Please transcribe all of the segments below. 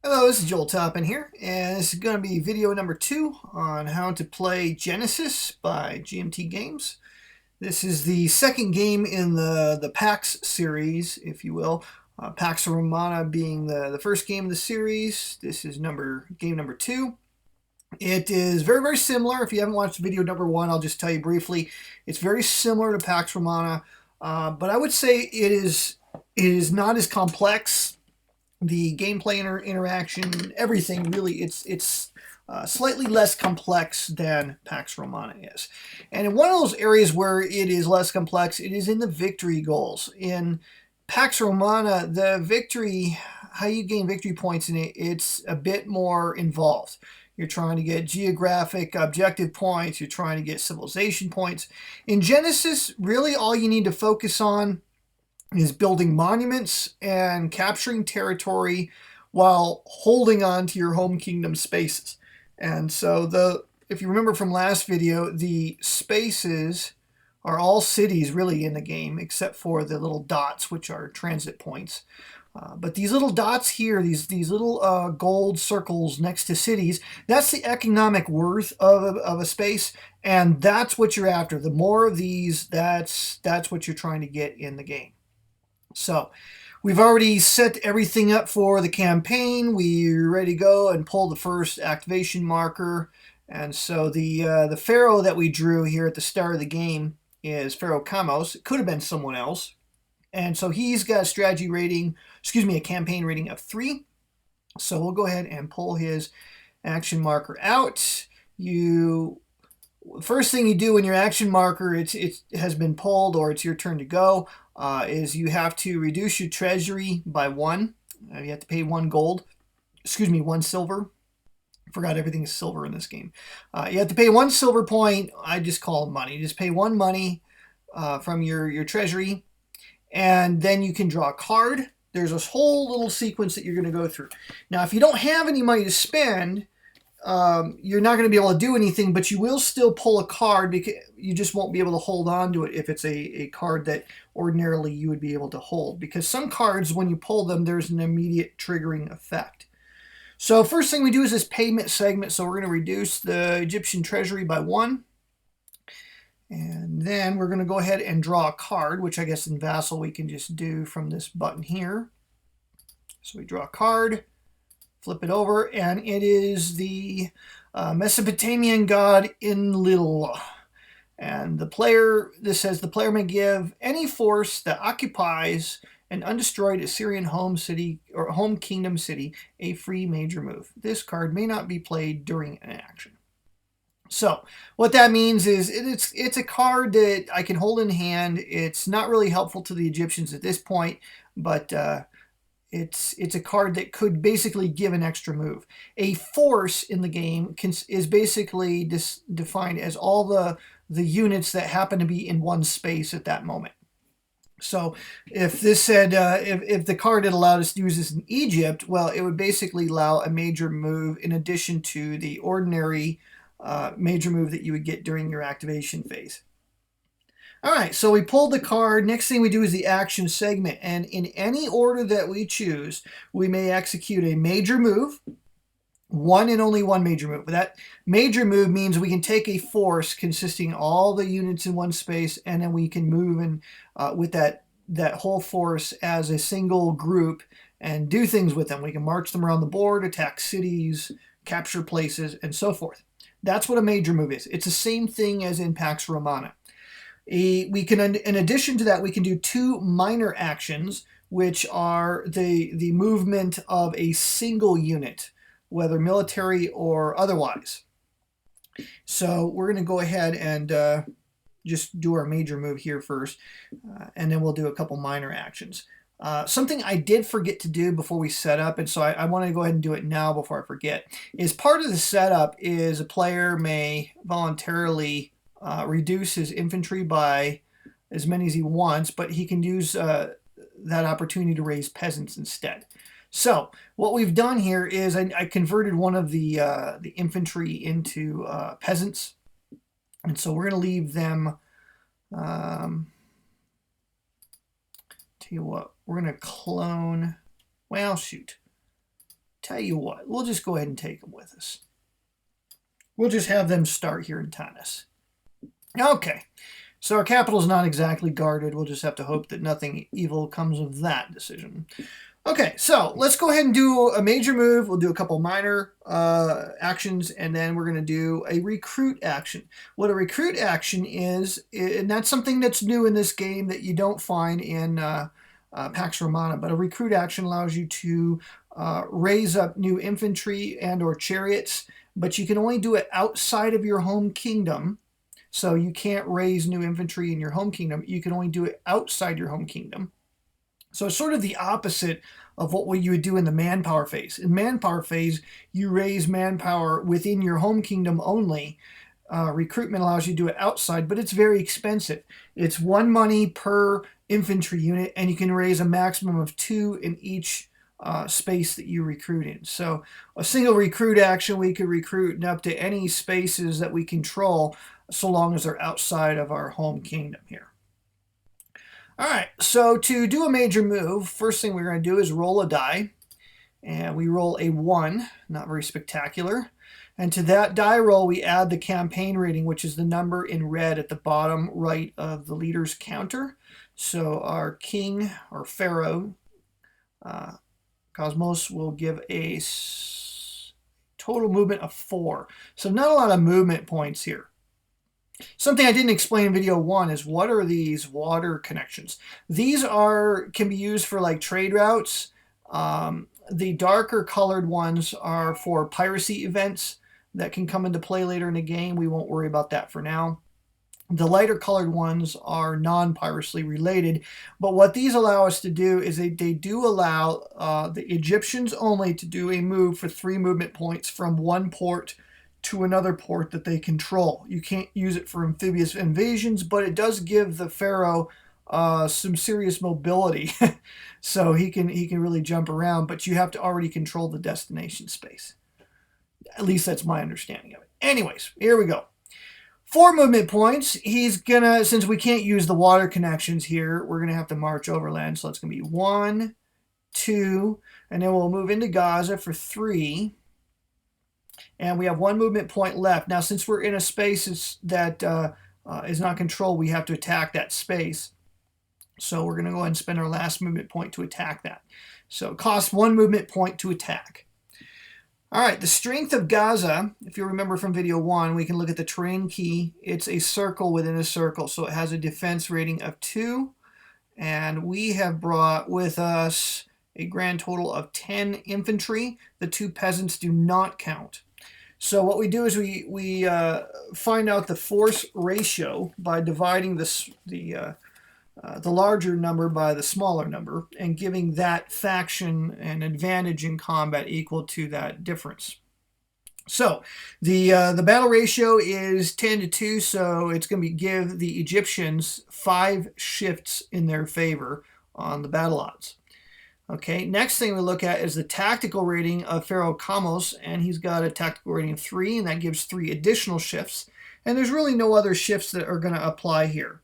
Hello, this is Joel Toppin here, and this is going to be video number 2 on how to play Genesis by GMT Games. This is the second game in the PAX series, if you will. Pax Romana being the first game of the series. This is game number 2. It is very, very similar. If you haven't watched video number 1, I'll just tell you briefly. It's very similar to Pax Romana, but I would say it is not as complex. The gameplay interaction, everything really, it's slightly less complex than Pax Romana is. And in one of those areas where it is less complex, it is in the victory goals. In Pax Romana, how you gain victory points in it, it's a bit more involved. You're trying to get geographic objective points. You're trying to get civilization points. In Genesis, really all you need to focus on is building monuments and capturing territory while holding on to your home kingdom spaces. And so if you remember from last video, the spaces are all cities really in the game, except for the little dots, which are transit points. But these little dots here, these little gold circles next to cities, that's the economic worth of a space, and that's what you're after. The more of these, that's what you're trying to get in the game. So we've already set everything up for the campaign. We're ready to go and pull the first activation marker. And so the pharaoh that we drew here at the start of the game is Pharaoh Kamos. It could have been someone else. And so he's got a a campaign rating of 3. So we'll go ahead and pull his action marker out. First thing you do when your action marker it has been pulled or it's your turn to go is you have to reduce your treasury by 1. You have to pay 1 silver. Forgot everything is silver in this game. You have to pay 1 silver point. I just call it money. You just pay 1 money from your treasury, and then you can draw a card. There's this whole little sequence that you're going to go through. Now, if you don't have any money to spend, you're not going to be able to do anything, but you will still pull a card because you just won't be able to hold on to it if it's a card that ordinarily you would be able to hold. Because some cards, when you pull them, there's an immediate triggering effect. So first thing we do is this payment segment. So we're going to reduce the Egyptian treasury by 1. And then we're going to go ahead and draw a card, which I guess in Vassal we can just do from this button here. So we draw a card. Flip it over, and it is the Mesopotamian god Enlil. And this says the player may give any force that occupies an undestroyed Assyrian home city or home kingdom city a free major move. This card may not be played during an action. So what that means is it's a card that I can hold in hand. It's not really helpful to the Egyptians at this point, but it's a card that could basically give an extra move. A force in the game is basically defined as all the units that happen to be in one space at that moment. So if this said, if the card had allowed us to use this in Egypt, well, it would basically allow a major move in addition to the ordinary major move that you would get during your activation phase. All right, so we pulled the card. Next thing we do is the action segment. And in any order that we choose, we may execute a major move, one and only one major move. That major move means we can take a force consisting of all the units in one space, and then we can move in with that whole force as a single group and do things with them. We can march them around the board, attack cities, capture places, and so forth. That's what a major move is. It's the same thing as in Pax Romana. We can, in addition to that, we can do 2 minor actions, which are the movement of a single unit, whether military or otherwise. So we're going to go ahead and just do our major move here first, and then we'll do a couple minor actions. Something I did forget to do before we set up, and so I want to go ahead and do it now before I forget, is part of the setup is a player may voluntarily reduce his infantry by as many as he wants, but he can use that opportunity to raise peasants instead. So what we've done here is I converted one of the infantry into peasants, and so we're going to leave them. Tell you what, we're going to clone. Well, shoot. tell you what, we'll just go ahead and take them with us. We'll just have them start here in Tanis. Okay, so our capital is not exactly guarded. We'll just have to hope that nothing evil comes of that decision. Okay, so let's go ahead and do a major move. We'll do a couple minor actions, and then we're going to do a recruit action. What a recruit action is, and that's something that's new in this game that you don't find in Pax Romana, but a recruit action allows you to raise up new infantry and or chariots, but you can only do it outside of your home kingdom. So you can't raise new infantry in your home kingdom. You can only do it outside your home kingdom. So it's sort of the opposite of what you would do in the manpower phase. In manpower phase, you raise manpower within your home kingdom only. Recruitment allows you to do it outside, but it's very expensive. It's 1 money per infantry unit, and you can raise a maximum of 2 in each space that you recruit in. So a single recruit action, we could recruit up to any spaces that we control, so long as they're outside of our home kingdom here. All right, so to do a major move, first thing we're going to do is roll a die. And we roll a 1, not very spectacular. And to that die roll, we add the campaign rating, which is the number in red at the bottom right of the leader's counter. So our king, or pharaoh, Cosmos, will give a total movement of 4. So not a lot of movement points here. Something I didn't explain in video 1 is, what are these water connections? These can be used for like trade routes. The darker colored ones are for piracy events that can come into play later in the game. We won't worry about that for now. The lighter colored ones are non-piracy related, but what these allow us to do is they do allow the Egyptians only to do a move for 3 movement points from one port to another port that they control. You can't use it for amphibious invasions, but it does give the pharaoh some serious mobility, so he can really jump around. But you have to already control the destination space. At least that's my understanding of it. Anyways, here we go. 4 movement points. He's gonna, since we can't use the water connections here, we're gonna have to march overland. So it's gonna be 1, 2, and then we'll move into Gaza for 3. And we have 1 movement point left. Now, since we're in a space that is not controlled, we have to attack that space. So we're going to go ahead and spend our last movement point to attack that. So it costs 1 movement point to attack. All right, the strength of Gaza, if you remember from video 1, we can look at the terrain key. It's a circle within a circle. So it has a defense rating of 2. And we have brought with us a grand total of 10 infantry. The 2 peasants do not count. So what we do is we find out the force ratio by dividing the larger number by the smaller number and giving that faction an advantage in combat equal to that difference. So the battle ratio is 10-2, so it's going to give the Egyptians 5 shifts in their favor on the battle odds. Okay, next thing we look at is the tactical rating of Pharaoh Kamos, and he's got a tactical rating of 3, and that gives 3 additional shifts. And there's really no other shifts that are going to apply here.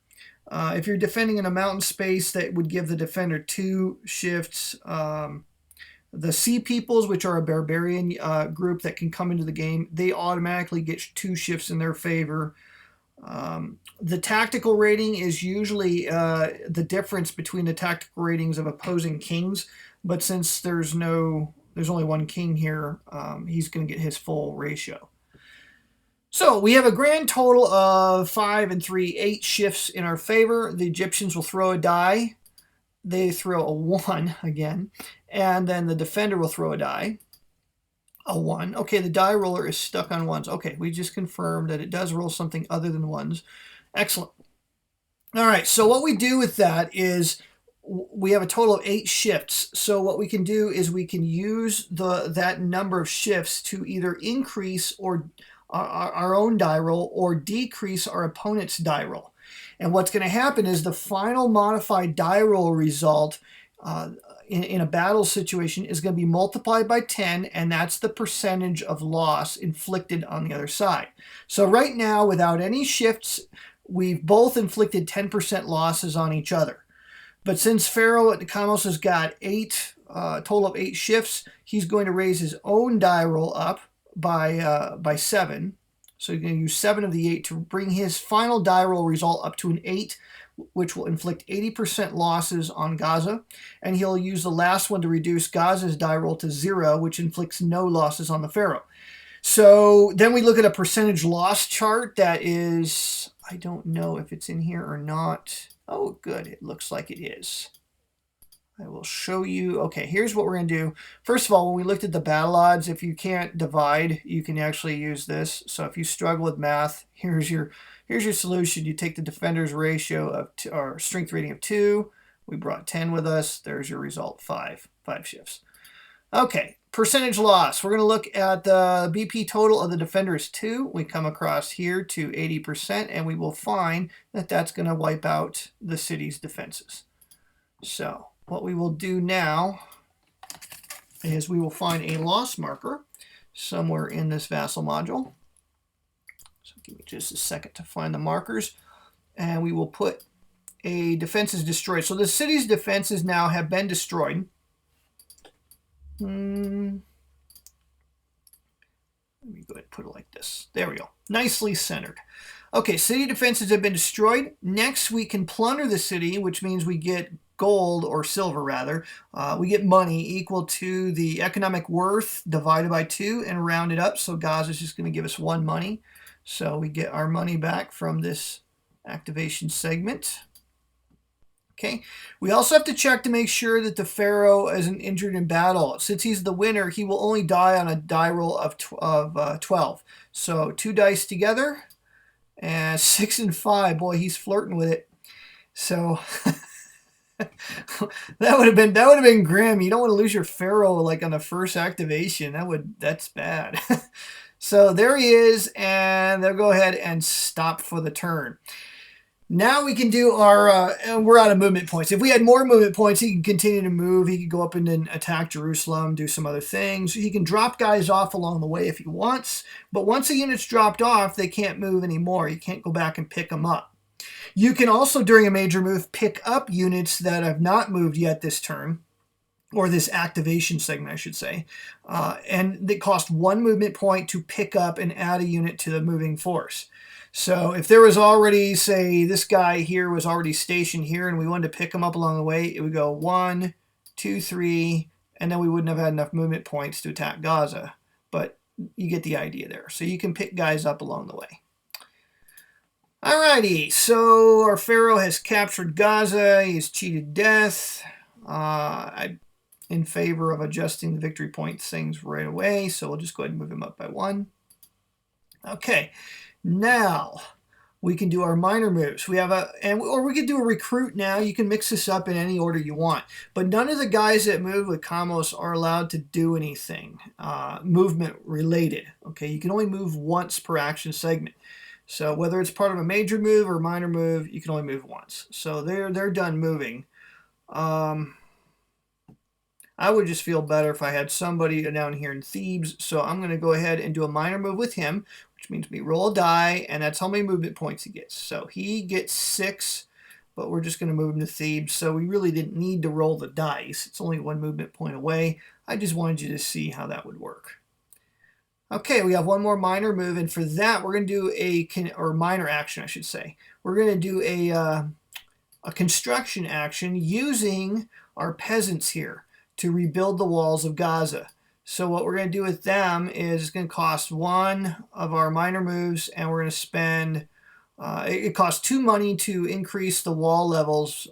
If you're defending in a mountain space, that would give the defender 2 shifts. The Sea Peoples, which are a barbarian group that can come into the game, they automatically get 2 shifts in their favor. The tactical rating is usually the difference between the tactical ratings of opposing kings, but since there's only 1 king here, he's going to get his full ratio. So we have a grand total of 5 and 3, 8 shifts in our favor. The Egyptians will throw a die. They throw a 1 again, and then the defender will throw a die. A 1. Okay, the die roller is stuck on 1s. Okay, we just confirmed that it does roll something other than 1s. Excellent. All right, so what we do with that is we have a total of 8 shifts. So what we can do is we can use that number of shifts to either increase or our own die roll or decrease our opponent's die roll. And what's going to happen is the final modified die roll result in a battle situation is going to be multiplied by 10, and that's the percentage of loss inflicted on the other side. So right now, without any shifts, we've both inflicted 10% losses on each other. But since Pharaoh Kamos has got 8 total of 8 shifts. He's going to raise his own die roll up by 7. So you're going to use 7 of the 8 to bring his final die roll result up to an 8, which will inflict 80% losses on Gaza. And he'll use the last one to reduce Gaza's die roll to 0, which inflicts no losses on the Pharaoh. So then we look at a percentage loss chart that is, I don't know if it's in here or not. Oh, good. It looks like it is. I will show you. Okay, here's what we're going to do. First of all, when we looked at the battle odds, if you can't divide, you can actually use this. So if you struggle with math, here's your solution. You take the defender's ratio of or strength rating of 2. We brought 10 with us. There's your result, 5 shifts. Okay, percentage loss. We're going to look at the BP total of the defender is 2. We come across here to 80%, and we will find that that's going to wipe out the city's defenses. So what we will do now is we will find a loss marker somewhere in this vassal module. So give me just a second to find the markers. And we will put a defenses destroyed. So the city's defenses now have been destroyed. Let me go ahead and put it like this. There we go. Nicely centered. Okay, city defenses have been destroyed. Next, we can plunder the city, which means we get gold, or silver rather. We get money equal to the economic worth divided by 2 and round it up. So Gaza is just going to give us 1 money. So we get our money back from this activation segment. Okay. We also have to check to make sure that the Pharaoh isn't injured in battle. Since he's the winner, he will only die on a die roll of 12. So 2 dice together, and 6 and 5. Boy, he's flirting with it. So that would have been grim. You don't want to lose your Pharaoh like on the first activation. That's bad. So there he is, and they'll go ahead and stop for the turn. Now we can do our, we're out of movement points. If we had more movement points, he can continue to move. He could go up and attack Jerusalem, do some other things. He can drop guys off along the way if he wants. But once a unit's dropped off, they can't move anymore. You can't go back and pick them up. You can also, during a major move, pick up units that have not moved yet this turn, or this activation segment, I should say. And they cost 1 movement point to pick up and add a unit to the moving force. So if there was already, say, this guy here was already stationed here and we wanted to pick him up along the way, it would go 1, 2, 3, and then we wouldn't have had enough movement points to attack Gaza. But you get the idea there. So you can pick guys up along the way. Alrighty, so our Pharaoh has captured Gaza. He's cheated death. I'm in favor of adjusting the victory point things right away, so we'll just go ahead and move him up by 1. Okay, now we can do our minor moves. We have or we could do a recruit now. You can mix this up in any order you want, but none of the guys that move with Kamos are allowed to do anything movement related. Okay, you can only move once per action segment. So whether it's part of a major move or minor move, you can only move once. So they're done moving. I would just feel better if I had somebody down here in Thebes. So I'm going to go ahead and do a minor move with him, which means we roll a die, and that's how many movement points he gets. So he gets 6, but we're just going to move him to Thebes. So we really didn't need to roll the dice. It's only 1 movement point away. I just wanted you to see how that would work. Okay, we have 1 more minor move, and for that we're going to do or minor action, I should say. We're going to do a construction action using our peasants here to rebuild the walls of Gaza. So what we're going to do with them is it's going to cost 1 of our minor moves, and we're going to spend, it costs 2 money to increase the wall levels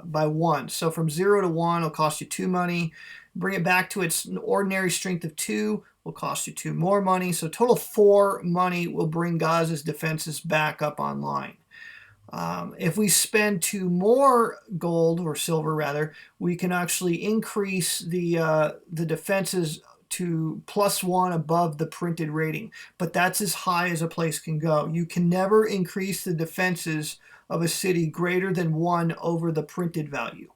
by 1. So from 0 to 1 will cost you 2 money. Bring it back to its ordinary strength of 2 will cost you 2 more money. So total 4 money will bring Gaza's defenses back up online. If we spend 2 more gold, or silver rather, we can actually increase the defenses to +1 above the printed rating. But that's as high as a place can go. You can never increase the defenses of a city greater than 1 over the printed value.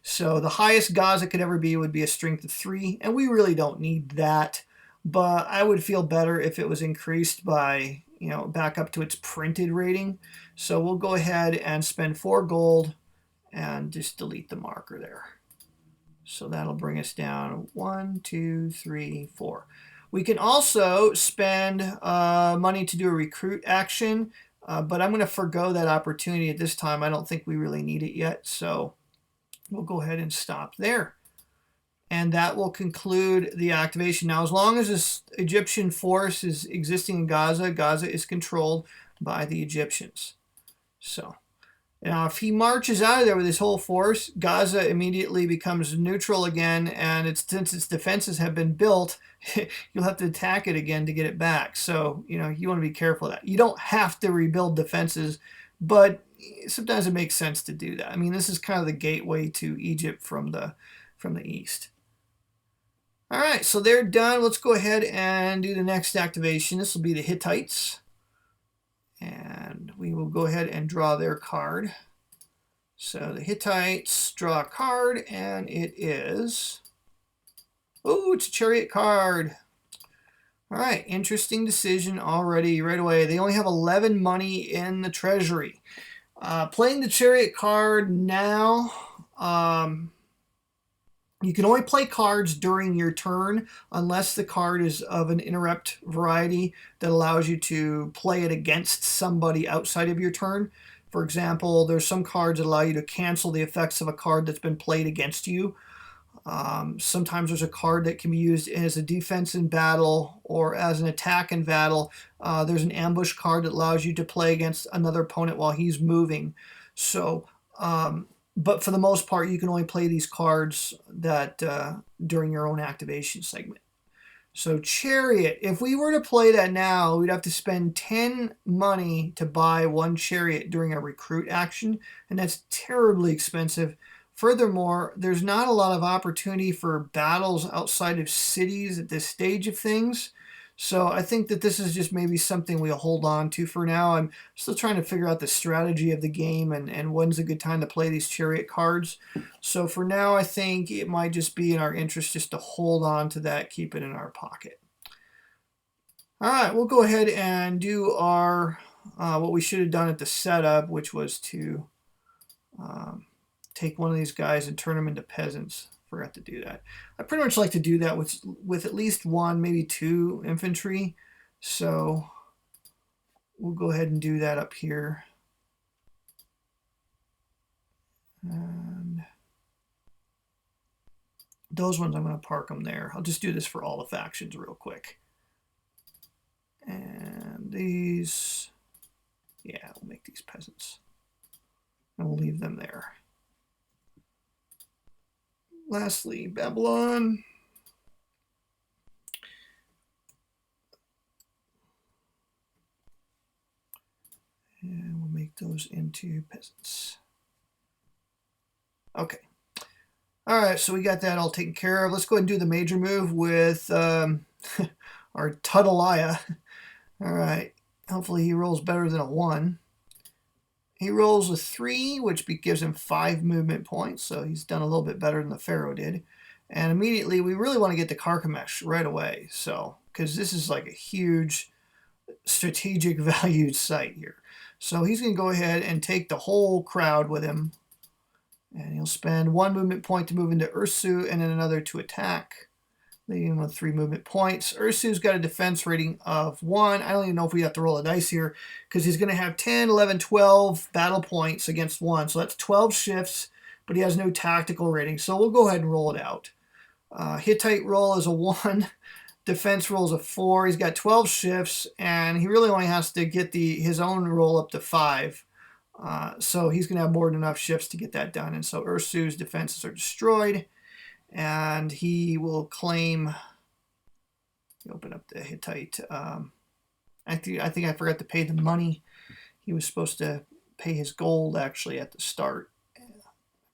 So the highest Gaza could ever be would be a strength of 3, and we really don't need that. But I would feel better if it was increased by, back up to its printed rating. So we'll go ahead and spend 4 gold and just delete the marker there. So that'll bring us down 1, 2, 3, 4. We can also spend money to do a recruit action, but I'm going to forego that opportunity at this time. I don't think we really need it yet, so we'll go ahead and stop there. And that will conclude the activation. Now, as long as this Egyptian force is existing in Gaza, Gaza is controlled by the Egyptians. So now, if he marches out of there with his whole force, Gaza immediately becomes neutral again, and since its defenses have been built, you'll have to attack it again to get it back. So, you want to be careful of that. You don't have to rebuild defenses, but sometimes it makes sense to do that. I mean, this is kind of the gateway to Egypt from the east. All right, so they're done. Let's go ahead and do the next activation. This will be the Hittites. And we will go ahead and draw their card. So the Hittites draw a card, and it is... Oh, it's a chariot card. All right, interesting decision already right away. They only have 11 money in the treasury. Playing the chariot card now... you can only play cards during your turn unless the card is of an interrupt variety that allows you to play it against somebody outside of your turn. For example, there's some cards that allow you to cancel the effects of a card that's been played against you. Sometimes there's a card that can be used as a defense in battle or as an attack in battle. There's an ambush card that allows you to play against another opponent while he's moving. So... but for the most part, you can only play these cards that during your own activation segment. So Chariot, if we were to play that now, we'd have to spend 10 money to buy one Chariot during a recruit action, and that's terribly expensive. Furthermore, there's not a lot of opportunity for battles outside of cities at this stage of things. So I think that this is just maybe something we'll hold on to for now. I'm still trying to figure out the strategy of the game and when's a good time to play these chariot cards. So for now, I think it might just be in our interest just to hold on to that, keep it in our pocket. All right, we'll go ahead and do our what we should have done at the setup, which was to take one of these guys and turn them into peasants. Forgot to do that. I pretty much like to do that with at least one, maybe two infantry. So we'll go ahead and do that up here. And those ones, I'm going to park them there. I'll just do this for all the factions real quick. And these, yeah, we'll make these peasants. And we'll leave them there. Lastly, Babylon. And we'll make those into peasants. Okay. All right, so we got that all taken care of. Let's go ahead and do the major move with our Tutaliah. All right. Hopefully he rolls better than a 1. He rolls a 3, which gives him 5 movement points, so he's done a little bit better than the Pharaoh did. And immediately, we really want to get to Carchemish right away, so because this is like a huge strategic valued site here. So he's going to go ahead and take the whole crowd with him, and he'll spend 1 movement point to move into Ursu, and then another to attack, leaving him with 3 movement points. Ursu's got a defense rating of 1. I don't even know if we have to roll a dice here because he's going to have 10, 11, 12 battle points against 1. So that's 12 shifts, but he has no tactical rating. So we'll go ahead and roll it out. Hittite roll is a 1. Defense roll is a 4. He's got 12 shifts, and he really only has to get his own roll up to 5. So he's going to have more than enough shifts to get that done. And so Ursu's defenses are destroyed. And he will claim, open up the Hittite. I think I forgot to pay the money. He was supposed to pay his gold actually at the start. I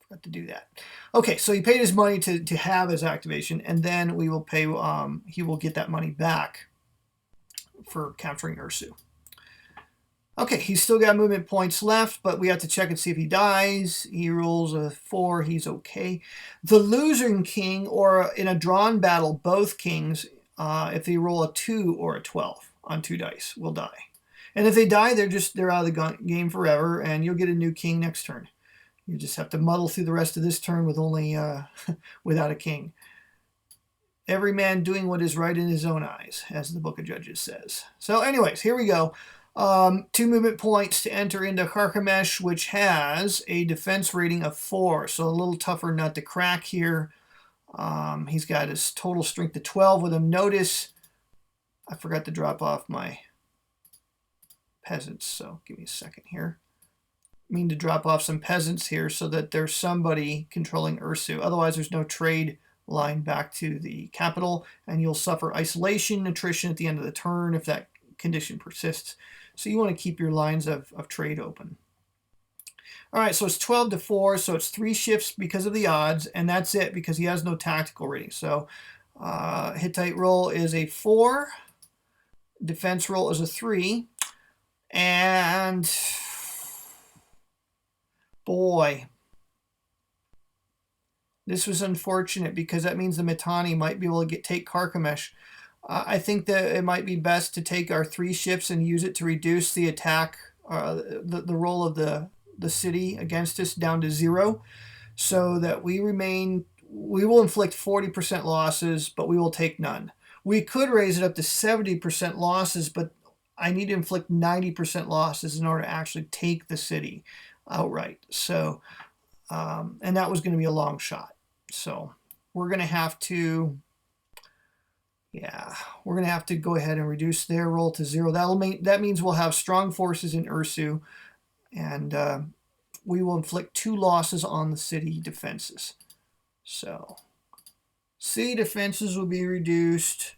forgot to do that. Okay, so he paid his money to have his activation, and then we will pay. He will get that money back for capturing Ursu. Okay, he's still got movement points left, but we have to check and see if he dies. He rolls a 4. He's okay. The losing king, or in a drawn battle, both kings, if they roll a 2 or a 12 on 2 dice, will die. And if they die, they're out of the game forever, and you'll get a new king next turn. You just have to muddle through the rest of this turn with only without a king. Every man doing what is right in his own eyes, as the Book of Judges says. So anyways, here we go. 2 movement points to enter into Carchemish, which has a defense rating of 4. So a little tougher nut to crack here. He's got his total strength of 12 with him. Notice I forgot to drop off my peasants, so give me a second here. I mean to drop off some peasants here so that there's somebody controlling Ursu. Otherwise, there's no trade line back to the capital, and you'll suffer isolation, attrition at the end of the turn if that condition persists. So you want to keep your lines of trade open. All right, so it's 12 to 4, so it's 3 shifts because of the odds, and that's it because he has no tactical rating. So Hittite roll is a 4, defense roll is a 3, and boy, this was unfortunate because that means the Mitanni might be able to take Carchemish. I think that it might be best to take our 3 shifts and use it to reduce the attack, the roll of the city against us down to 0, so that we will inflict 40% losses, but we will take none. We could raise it up to 70% losses, but I need to inflict 90% losses in order to actually take the city outright. So, and that was going to be a long shot. So we're going to have to, we're going to have to go ahead and reduce their roll to 0. That means we'll have strong forces in Ursu, and we will inflict 2 losses on the city defenses. So city defenses will be reduced.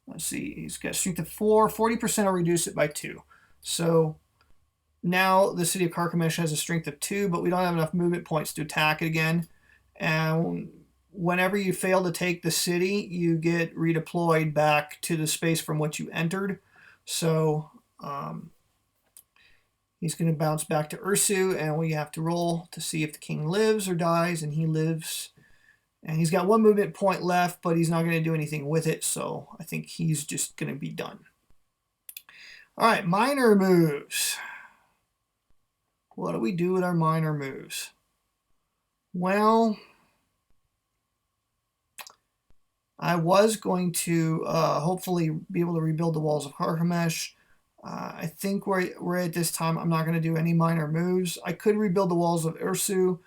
Let's see, he's got strength of 4. 40% will reduce it by 2. So now the city of Carchemish has a strength of 2, but we don't have enough movement points to attack it again. And whenever you fail to take the city, you get redeployed back to the space from which you entered. So he's going to bounce back to Ursu, and we have to roll to see if the king lives or dies, and he lives. And he's got 1 movement point left, but he's not going to do anything with it, so I think he's just going to be done. All right, minor moves. What do we do with our minor moves? Well, I was going to hopefully be able to rebuild the walls of Carchemish. I think we're at this time, I'm not going to do any minor moves. I could rebuild the walls of Ursu,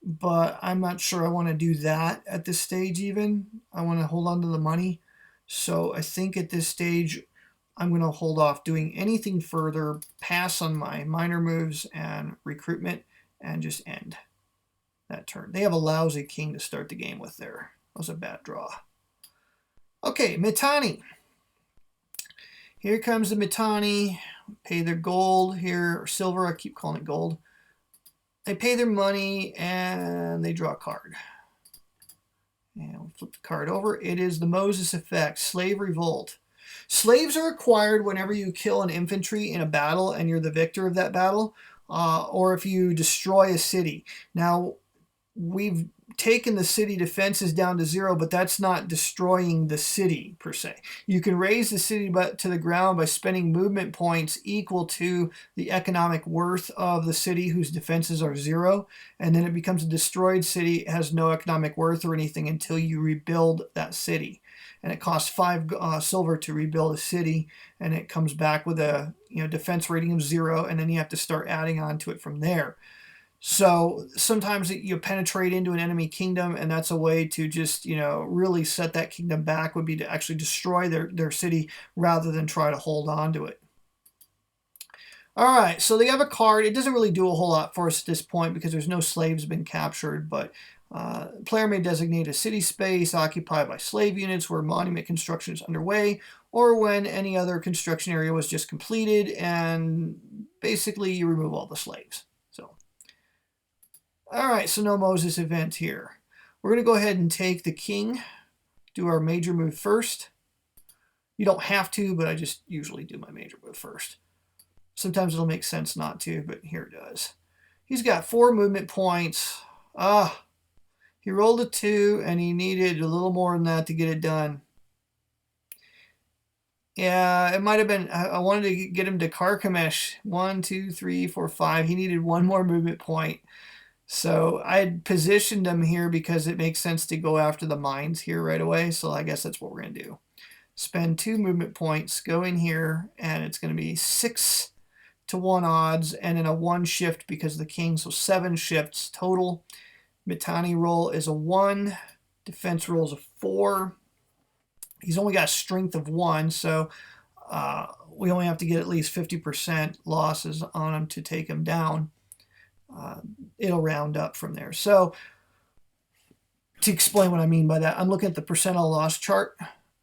but I'm not sure I want to do that at this stage even. I want to hold on to the money. So I think at this stage, I'm going to hold off doing anything further, pass on my minor moves and recruitment, and just end that turn. They have a lousy king to start the game with there. That was a bad draw. Okay, Mitanni. Here comes the Mitanni. Pay their gold here, or silver. I keep calling it gold. They pay their money, and they draw a card. And we'll flip the card over. It is the Moses effect, Slave Revolt. Slaves are acquired whenever you kill an infantry in a battle and you're the victor of that battle, or if you destroy a city. Now, we've taken the city defenses down to 0, but that's not destroying the city per se. You can raise the city to the ground by spending movement points equal to the economic worth of the city whose defenses are 0, and then it becomes a destroyed city. It has no economic worth or anything until you rebuild that city. And it costs 5 silver to rebuild a city, and it comes back with a defense rating of 0, and then you have to start adding on to it from there. So sometimes you penetrate into an enemy kingdom, and that's a way to just, really set that kingdom back, would be to actually destroy their city rather than try to hold on to it. All right, so they have a card. It doesn't really do a whole lot for us at this point because there's no slaves been captured, but player may designate a city space occupied by slave units where monument construction is underway, or when any other construction area was just completed, and basically you remove all the slaves. All right, so no Moses event here. We're going to go ahead and take the king, do our major move first. You don't have to, but I just usually do my major move first. Sometimes it'll make sense not to, but here it does. He's got 4 movement points. He rolled a 2, and he needed a little more than that to get it done. Yeah, it might have been, I wanted to get him to Carchemish. 1, 2, 3, 4, 5. He needed 1 more movement point. So I had positioned them here because it makes sense to go after the mines here right away. So I guess that's what we're going to do. Spend 2 movement points, go in here, and it's going to be 6 to 1 odds, and then a 1 shift because of the king, so 7 shifts total. Mittani roll is a 1. Defense roll is a 4. He's only got a strength of 1, so we only have to get at least 50% losses on him to take him down. It'll round up from there. So to explain what I mean by that, I'm looking at the percentile loss chart.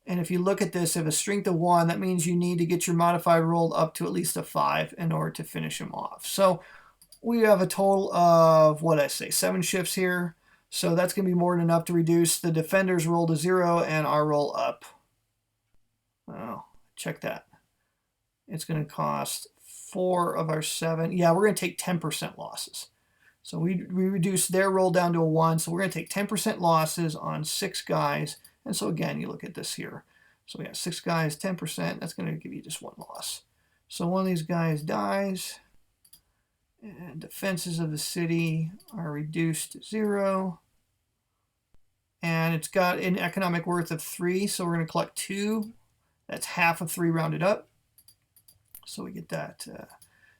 And if you look at this, if a strength of 1, that means you need to get your modified roll up to at least a 5 in order to finish him off. So we have a total of, what did I say, 7 shifts here. So that's going to be more than enough to reduce the defender's roll to 0 and our roll up. Oh, check that. It's going to cost 4 of our 7. Yeah, we're going to take 10% losses. So we reduce their roll down to a 1. So we're going to take 10% losses on 6 guys. And so again, you look at this here. So we got 6 guys, 10%. That's going to give you just 1 loss. So one of these guys dies. And defenses of the city are reduced to 0. And it's got an economic worth of 3. So we're going to collect 2. That's half of 3 rounded up. So we get that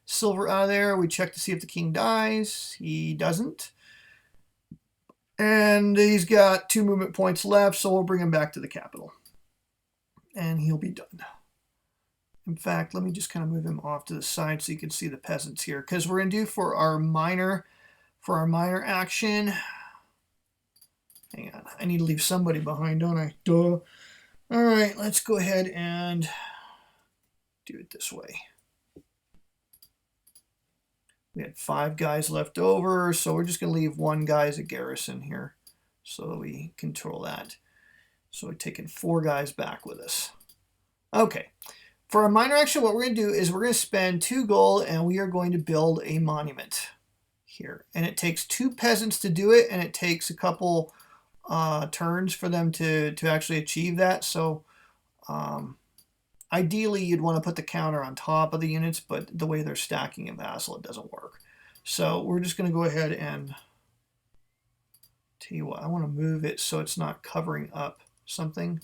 silver out of there. We check to see if the king dies. He doesn't. And he's got 2 movement points left, so we'll bring him back to the capital. And he'll be done. In fact, let me just kind of move him off to the side so you can see the peasants here. Because we're going to do for our minor action. Hang on. I need to leave somebody behind, don't I? Duh. All right, let's go ahead and do it this way. We had 5 guys left over, so we're just going to leave 1 guy as a garrison here so that we control that. So we're taking 4 guys back with us. Okay, for our minor action, what we're going to do is we're going to spend 2 gold and we are going to build a monument here. And it takes 2 peasants to do it, and it takes a couple turns for them to actually achieve that. So ideally, you'd want to put the counter on top of the units, but the way they're stacking in Vassal, it doesn't work. So we're just going to go ahead and tell you what, I want to move it so it's not covering up something.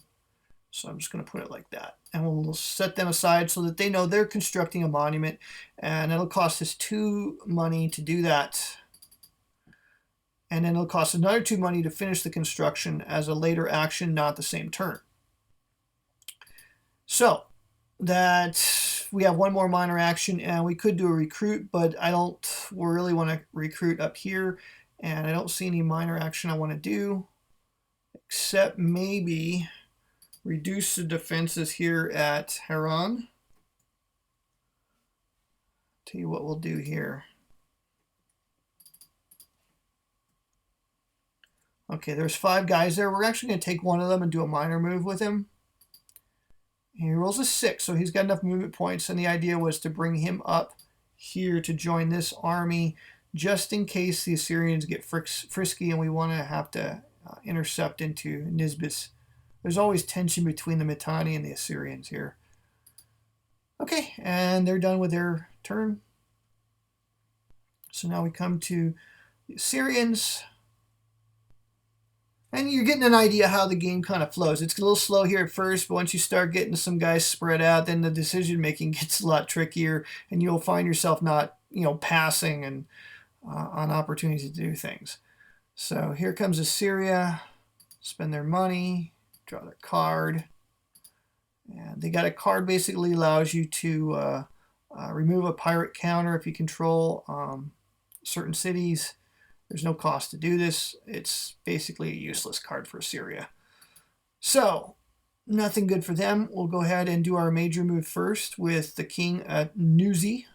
So I'm just going to put it like that. And we'll set them aside so that they know they're constructing a monument. And it'll cost us 2 money to do that. And then it'll cost another 2 money to finish the construction as a later action, not the same turn. So that we have 1 more minor action, and we could do a recruit, but I don't really want to recruit up here, and I don't see any minor action I want to do, except maybe reduce the defenses here at Haran. Tell you what we'll do here. Okay, there's 5 guys there. We're actually going to take 1 of them and do a minor move with him. He rolls a 6, so he's got enough movement points, and the idea was to bring him up here to join this army just in case the Assyrians get frisky and we want to have to intercept into Nisbis. There's always tension between the Mittani and the Assyrians here. Okay, and they're done with their turn. So now we come to the Assyrians. And you're getting an idea how the game kind of flows. It's a little slow here at first, but once you start getting some guys spread out, then the decision making gets a lot trickier, and you'll find yourself not, passing and on opportunities to do things. So here comes Assyria. Spend their money, draw their card, and they got a card basically allows you to remove a pirate counter if you control certain cities. There's no cost to do this. It's basically a useless card for Assyria. So, nothing good for them. We'll go ahead and do our major move first with the king at Nuzi.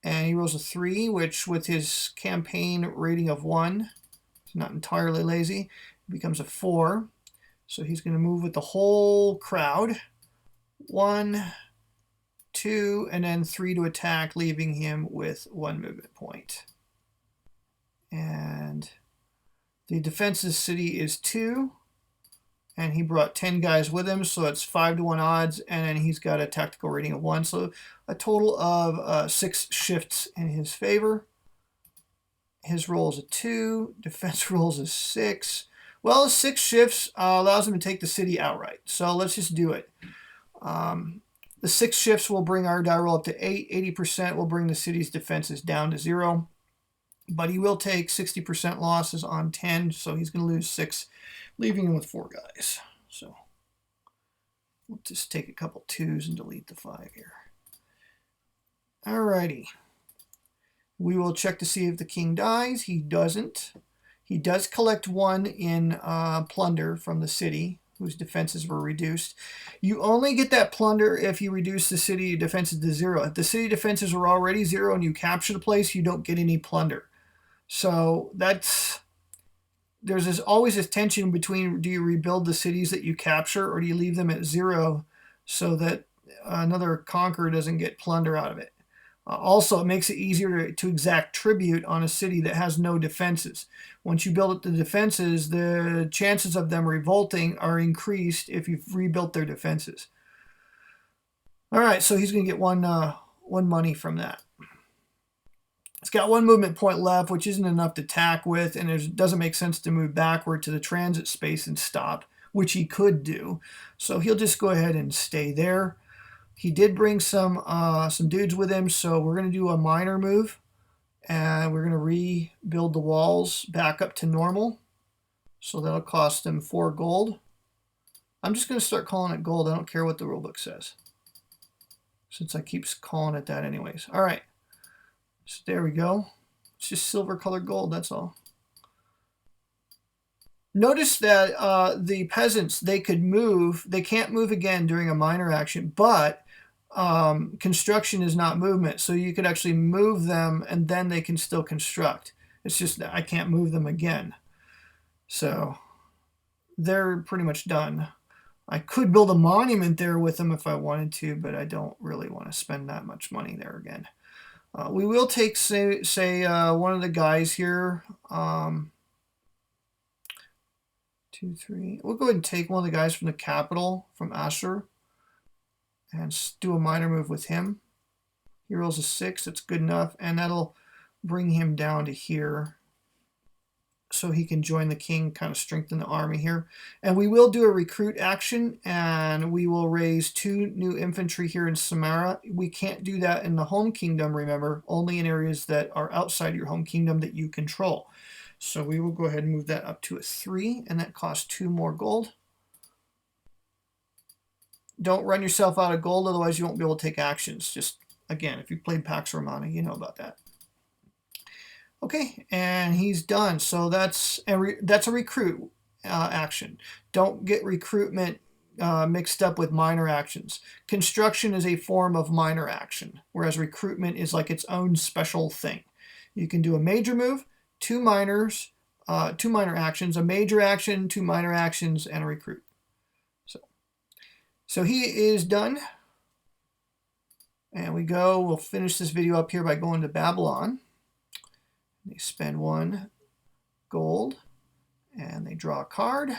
And he rolls a 3, which with his campaign rating of 1, he's not entirely lazy, becomes a 4. So he's going to move with the whole crowd. 1, 2, and then 3 to attack, leaving him with 1 movement point. And the defense's city is 2, and he brought 10 guys with him, so it's 5 to 1 odds, and then he's got a tactical rating of 1, so a total of 6 shifts in his favor. His roll is a 2. Defense rolls a 6. Well, 6 shifts allows him to take the city outright. So let's just do it. The 6 shifts will bring our die roll up to 8. 80% will bring the city's defenses down to 0. But he will take 60% losses on 10, so he's going to lose 6, leaving him with 4 guys. So we'll just take a couple 2s and delete the 5 here. Alrighty. We will check to see if the king dies. He doesn't. He does collect 1 in plunder from the city, whose defenses were reduced. You only get that plunder if you reduce the city defenses to 0. If the city defenses were already 0 and you capture the place, you don't get any plunder. So there's always this tension between, do you rebuild the cities that you capture or do you leave them at 0 so that another conqueror doesn't get plunder out of it? Also, it makes it easier to exact tribute on a city that has no defenses. Once you build up the defenses, the chances of them revolting are increased if you've rebuilt their defenses. All right, so he's going to get one money from that. It's got 1 movement point left, which isn't enough to tack with, and it doesn't make sense to move backward to the transit space and stop, which he could do. So he'll just go ahead and stay there. He did bring some dudes with him, so we're going to do a minor move, and we're going to rebuild the walls back up to normal. So that'll cost him 4 gold. I'm just going to start calling it gold. I don't care what the rulebook says, since I keep calling it that anyways. All right. So there we go. It's just silver colored gold, that's all. Notice that the peasants, they could move. They can't move again during a minor action, but construction is not movement. So you could actually move them and then they can still construct. It's just that I can't move them again. So they're pretty much done. I could build a monument there with them if I wanted to, but I don't really want to spend that much money there again. We will take, say one of the guys here. 2, 3. We'll go ahead and take one of the guys from the capital, from Asher, and do a minor move with him. He rolls a 6. That's good enough, and that'll bring him down to here, so he can join the king, kind of strengthen the army here. And we will do a recruit action, and we will raise 2 new infantry here in Samara. We can't do that in the home kingdom, remember, only in areas that are outside your home kingdom that you control. So we will go ahead and move that up to a 3, and that costs 2 more gold. Don't run yourself out of gold, otherwise you won't be able to take actions. Just, again, if you played Pax Romana, you know about that. Okay, and he's done. So that's a recruit action. Don't get recruitment mixed up with minor actions. Construction is a form of minor action, whereas recruitment is like its own special thing. You can do a major move, 2 minor actions, a major action, 2 minor actions, and a recruit. So he is done. And we'll finish this video up here by going to Babylon. They spend 1 gold, and they draw a card.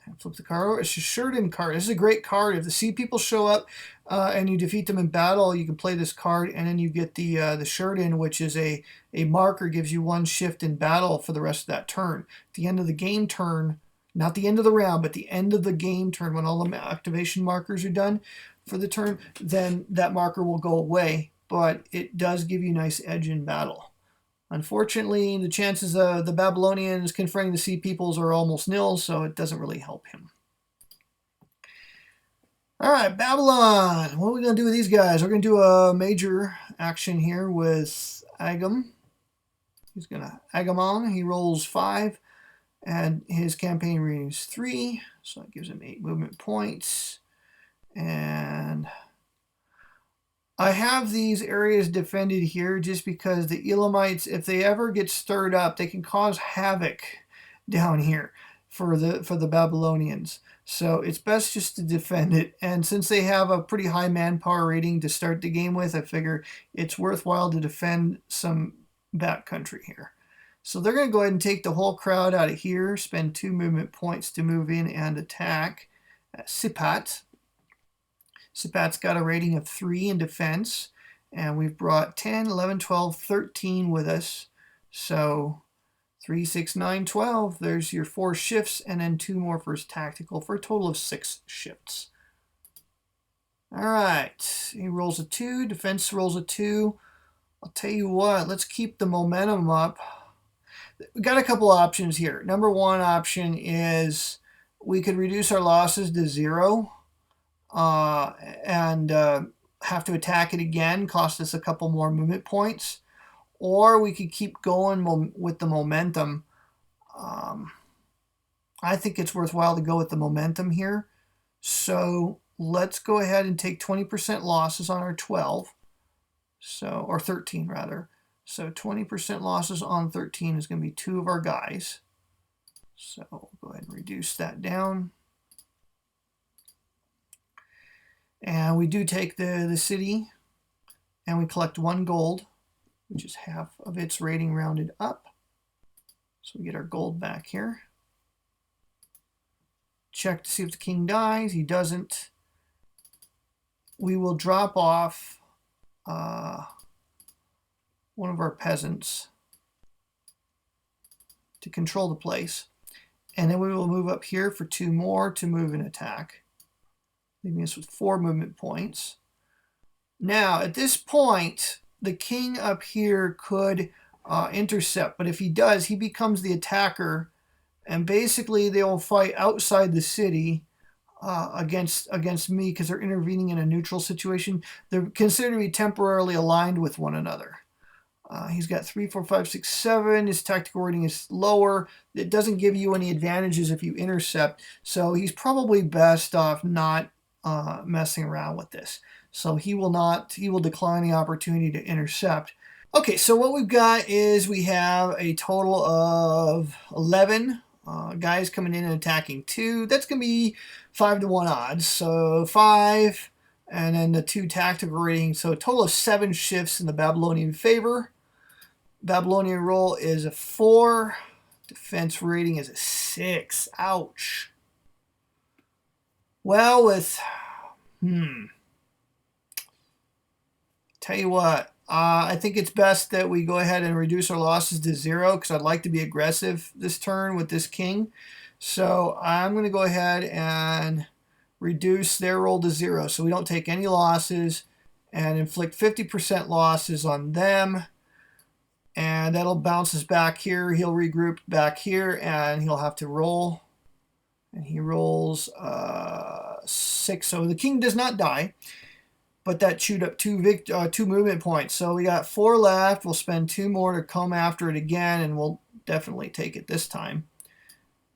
And flip the card over. It's a Sheridan card. This is a great card. If the sea people show up and you defeat them in battle, you can play this card, and then you get the Sheridan, which is a marker, gives you 1 shift in battle for the rest of that turn. At the end of the game turn, not the end of the round, but the end of the game turn, when all the activation markers are done for the turn, then that marker will go away. But it does give you a nice edge in battle. Unfortunately, the chances of the Babylonians confronting the Sea Peoples are almost nil, so it doesn't really help him. All right, Babylon. What are we going to do with these guys? We're going to do a major action here with Agam. He's going to Agamon. He rolls 5, and his campaign rating is 3, so that gives him 8 movement points. And I have these areas defended here just because the Elamites, if they ever get stirred up, they can cause havoc down here for the Babylonians. So it's best just to defend it. And since they have a pretty high manpower rating to start the game with, I figure it's worthwhile to defend some backcountry here. So they're going to go ahead and take the whole crowd out of here, spend 2 movement points to move in and attack Sipat. Sipat's got a rating of 3 in defense, And we've brought 10, 11, 12, 13 with us. So 3, 6, 9, 12. There's your 4 shifts, and then 2 more for his tactical, for a total of 6 shifts. All right. He rolls a 2. Defense rolls a 2. I'll tell you what. Let's keep the momentum up. We've got a couple options here. Number one option is we could reduce our losses to 0 and have to attack it again, cost us a couple more movement points. Or we could keep going with the momentum. I think it's worthwhile to go with the momentum here. So let's go ahead and take 20% losses on our 12. So, or 13 rather. So 20% losses on 13 is going to be 2 of our guys. So we'll go ahead and reduce that down. And we do take the city, and we collect 1 gold, which is half of its rating rounded up. So we get our gold back here. Check to see if the king dies. He doesn't. We will drop off one of our peasants to control the place. And then we will move up here for 2 more to move and attack, leaving us with 4 movement points. Now, at this point, the king up here could intercept, but if he does, he becomes the attacker, and basically they will fight outside the city against me because they're intervening in a neutral situation. They're considered to be temporarily aligned with one another. He's got 3, 4, 5, 6, 7. His tactical rating is lower. It doesn't give you any advantages if you intercept, so he's probably best off not messing around with this. So he will decline the opportunity to intercept. Okay, so what we've got is we have a total of 11 guys coming in and attacking 2. That's going to be 5-to-1 odds. So 5, and then the 2 tactical rating. So a total of 7 shifts in the Babylonian favor. Babylonian roll is a 4. Defense rating is a 6. Ouch. Well, tell you what, I think it's best that we go ahead and reduce our losses to 0 because I'd like to be aggressive this turn with this king. So I'm going to go ahead and reduce their roll to 0 so we don't take any losses, and inflict 50% losses on them. And that'll bounce us back here. He'll regroup back here, and he'll have to roll. And he rolls 6. So the king does not die, but that chewed up 2 movement points. So we got 4 left. We'll spend 2 more to come after it again, and we'll definitely take it this time.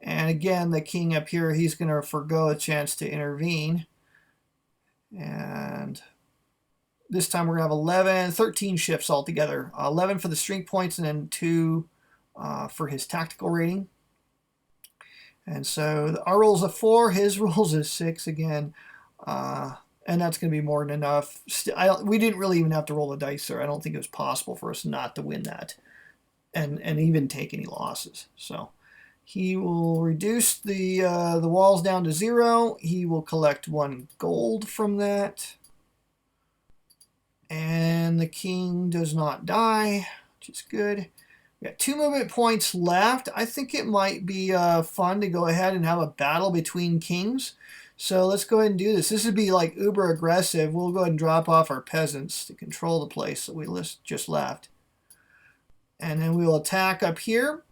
And again, the king up here, he's going to forgo a chance to intervene. And this time we're going to have 13 shifts altogether. 11 for the strength points, and then 2 for his tactical rating. And so our roll's a 4, his roll's a 6 again. And that's going to be more than enough. We didn't really even have to roll the dice there. I don't think it was possible for us not to win that and even take any losses. So he will reduce the walls down to 0. He will collect 1 gold from that. And the king does not die, which is good. We got 2 movement points left. I think it might be fun to go ahead and have a battle between kings. So let's go ahead and do this. This would be like uber aggressive. We'll go ahead and drop off our peasants to control the place that we just left. And then we will attack up here.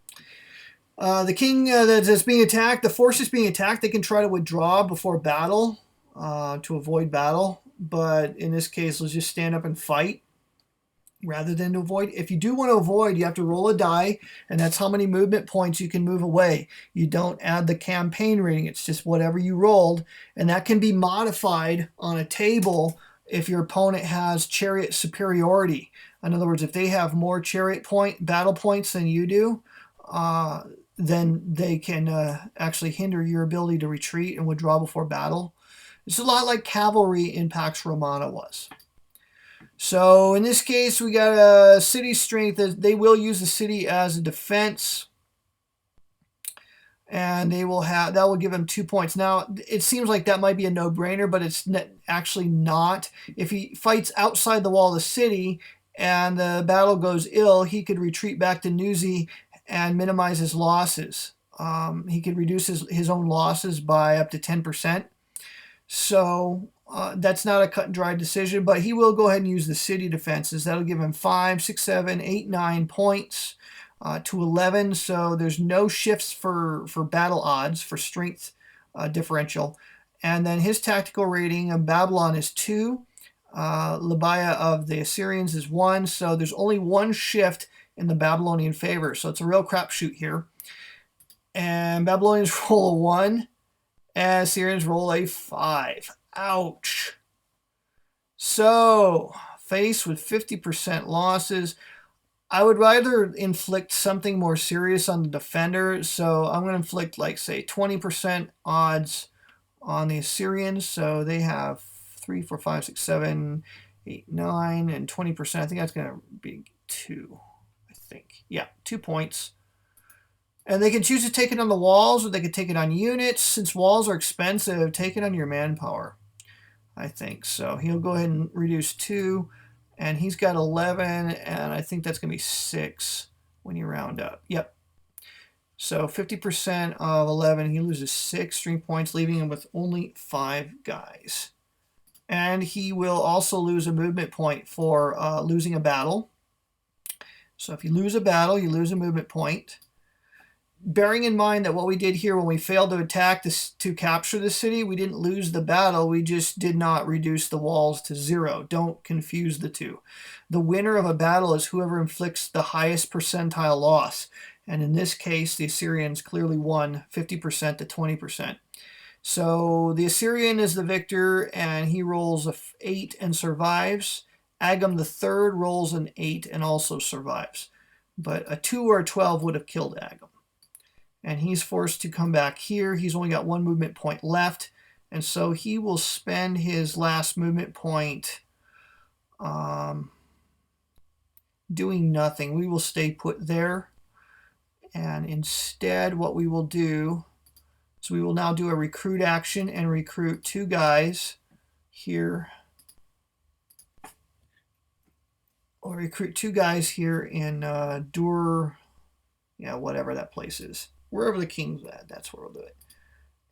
The king that's being attacked, the forces being attacked, they can try to withdraw before battle to avoid battle. But in this case, let's just stand up and fight rather than to avoid. If you do want to avoid, you have to roll a die, and that's how many movement points you can move away. You don't add the campaign rating. It's just whatever you rolled, and that can be modified on a table if your opponent has chariot superiority. In other words, if they have more chariot battle points than you do, then they can actually hinder your ability to retreat and withdraw before battle. It's a lot like cavalry in Pax Romana was. So in this case, we got a city strength. They will use the city as a defense. and they will have that will give him 2 points. Now it seems like that might be a no-brainer, but it's actually not. If he fights outside the wall of the city and the battle goes ill, he could retreat back to Newsy and minimize his losses. He could reduce his own losses by up to 10%. So that's not a cut and dry decision, but he will go ahead and use the city defenses. That'll give him 5, 6, 7, 8, 9 points to 11. So there's no shifts for battle odds, for strength differential. And then his tactical rating of Babylon is 2. Libya of the Assyrians is 1. So there's only one shift in the Babylonian favor. So it's a real crapshoot here. And Babylonians roll a 1. And Assyrians roll a 5. Ouch. So, faced with 50% losses, I would rather inflict something more serious on the defender. So I'm going to inflict, like, say, 20% odds on the Assyrians. So they have 3, 4, 5, 6, 7, 8, 9, and 20%. I think that's going to be 2. I think. Yeah, 2 points. And they can choose to take it on the walls, or they could take it on units. Since walls are expensive, take it on your manpower, I think. So he'll go ahead and reduce 2. And he's got 11, and I think that's going to be 6 when you round up. Yep. So 50% of 11, he loses 6 string points, leaving him with only 5 guys. And he will also lose a movement point for losing a battle. So if you lose a battle, you lose a movement point. Bearing in mind that what we did here when we failed to attack this to capture the city, we didn't lose the battle, we just did not reduce the walls to 0. Don't confuse the two. The winner of a battle is whoever inflicts the highest percentile loss. And in this case, the Assyrians clearly won 50% to 20%. So the Assyrian is the victor, and he rolls a 8 and survives. Agam the third rolls an 8 and also survives. But a 2 or a 12 would have killed Agam. And he's forced to come back here. He's only got 1 movement point left. And so he will spend his last movement point doing nothing. We will stay put there. And instead, what we will do is we will now do a recruit action and recruit 2 guys here. Or recruit 2 guys here in Dur, yeah, whatever that place is. Wherever the king's at, that's where we'll do it.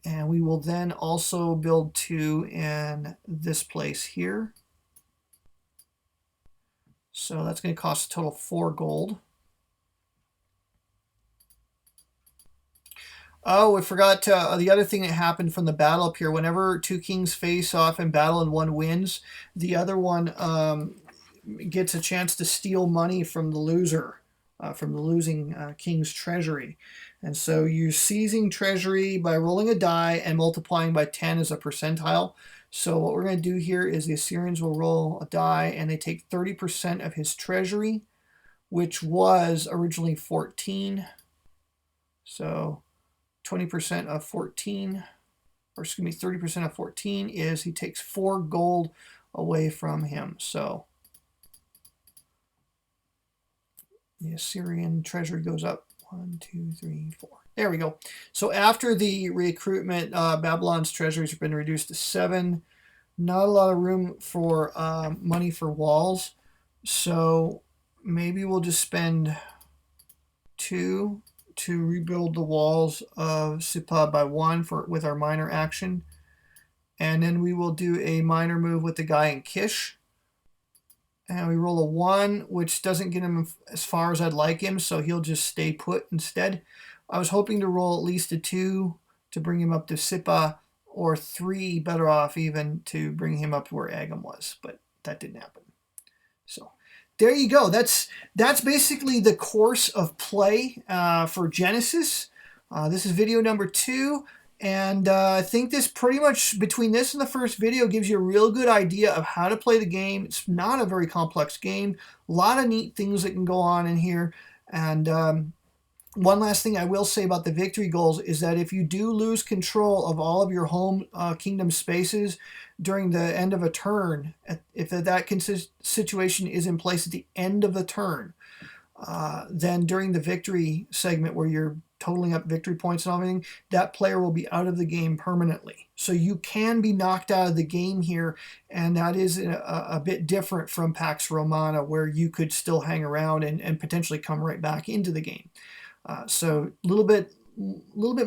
And we will then also build 2 in this place here. So that's going to cost a total of 4 gold. Oh, we forgot the other thing that happened from the battle up here. Whenever 2 kings face off in battle and one wins, the other one gets a chance to steal money from the loser, from the losing king's treasury. And so you're seizing treasury by rolling a die and multiplying by 10 as a percentile. So what we're going to do here is the Assyrians will roll a die, and they take 30% of his treasury, which was originally 14. So 20% of 14, or excuse me, 30% of 14 is he takes 4 gold away from him. So the Assyrian treasury goes up 1, 2, 3, 4. There we go. So after the recruitment, Babylon's treasuries have been reduced to 7. Not a lot of room for money for walls. So maybe we'll just spend 2 to rebuild the walls of Sippah by 1 with our minor action. And then we will do a minor move with the guy in Kish. And we roll a 1, which doesn't get him as far as I'd like him, so he'll just stay put instead. I was hoping to roll at least a 2 to bring him up to Sippah, or 3, better off even, to bring him up to where Agam was, but that didn't happen. So there you go. That's basically the course of play for Genesis. This is video number 2. And I think this pretty much, between this and the first video, gives you a real good idea of how to play the game. It's not a very complex game. A lot of neat things that can go on in here. And one last thing I will say about the victory goals is that if you do lose control of all of your home kingdom spaces during the end of a turn, if that situation is in place at the end of the turn, then during the victory segment where you're totaling up victory points and everything, that player will be out of the game permanently. So you can be knocked out of the game here, and that is a bit different from Pax Romana, where you could still hang around and potentially come right back into the game. So a little bit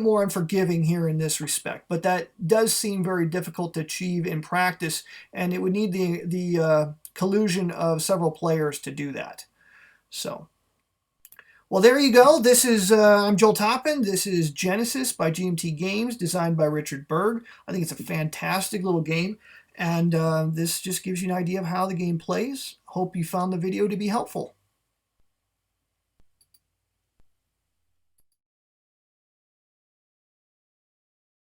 more unforgiving here in this respect, but that does seem very difficult to achieve in practice, and it would need the collusion of several players to do that. So, well, there you go. This is I'm Joel Toppin. This is Genesis by GMT Games, designed by Richard Berg. I think it's a fantastic little game, and this just gives you an idea of how the game plays. Hope you found the video to be helpful.